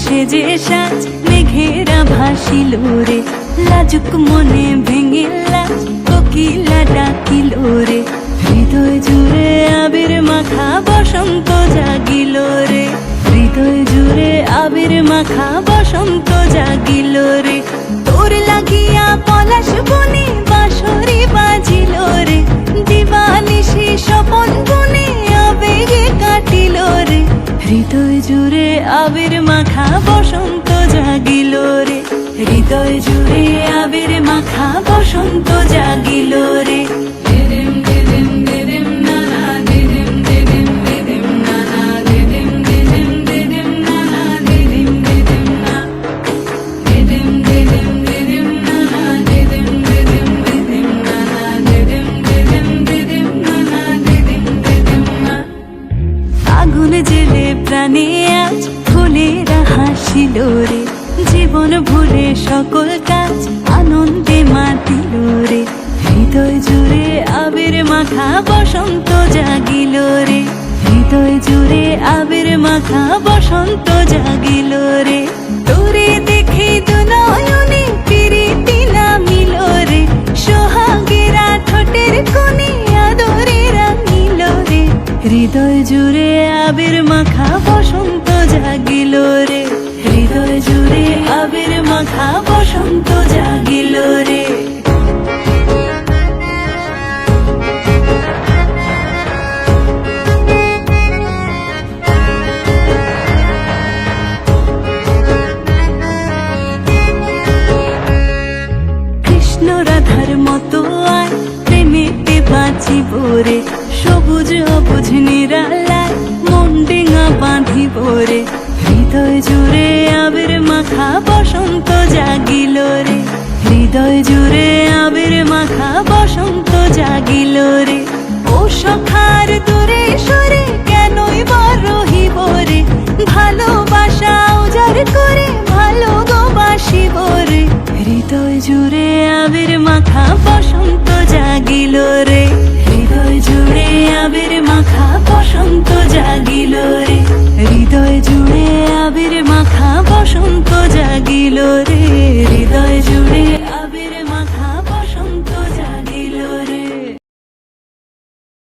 সেজে সাজ মেঘেরা ভাসিল রে, লাজুক মনে ভেঙে লাজ কোকিলা ডাকিল রে। হৃদয় জুড়ে আবির মাখা বসন্ত জাগিল রে, হৃদয় জুড়ে আবির মাখা বসন্ত জাগিল রে। তোর লাগিয়া পলাশ বনে বাঁশরি বাজিল রে, দিবানিশি স্বপন বনে আবেগে কাটিল রে। হৃদয় জুড়ে আবির মাখা বসন্ত জাগিল রে, হৃদয় জুড়ে আবির মাখা বসন্ত জাগিল রে। আগুন জেলে প্রাণে আজ ফুলেরা হাসিল রে, জীবন ভুলে সকল কাজ আনন্দে মাতিল রে। হৃদয় জুড়ে আবির মাখা বসন্ত জাগিল রে, হৃদয় জুড়ে আবির মাখা বসন্ত জাগিল রে। তোরে দেখে দু নয়নে প্রীতি নামিল রে, সোহাগেরা ঠোঁটের কোণে আদরে রাঙিল রে। হৃদয় জুড়ে আবির মাখা বসন্ত জাগিল রে, হৃদয় জুড়ে আবির মাখা বসন্ত জাগিল রে। কৃষ্ণ রাধার মতো আয় প্রেমেতে বাঁচিব রে, সবুজ অবুঝ নিরালায় মন ডিঙা বাঁধিব রে। হৃদয় জুড়ে আবির মাখা বসন্ত জাগিল রে, হৃদয় জুড়ে আবির মাখা বসন্ত জাগিল রে। ও সখার দূরে সরে কেনই বড় রহিব রে, ভালোবাসা উজাড় করে ভালো গো বাসিব রে। হৃদয় জুড়ে আবির মাখা বসন্ত জাগিল রে, হৃদয় জুড়ে আবির মাখা বসন্ত জাগিল রে, হৃদয় জুড়ে আবির মাখা বসন্ত জাগিল রে।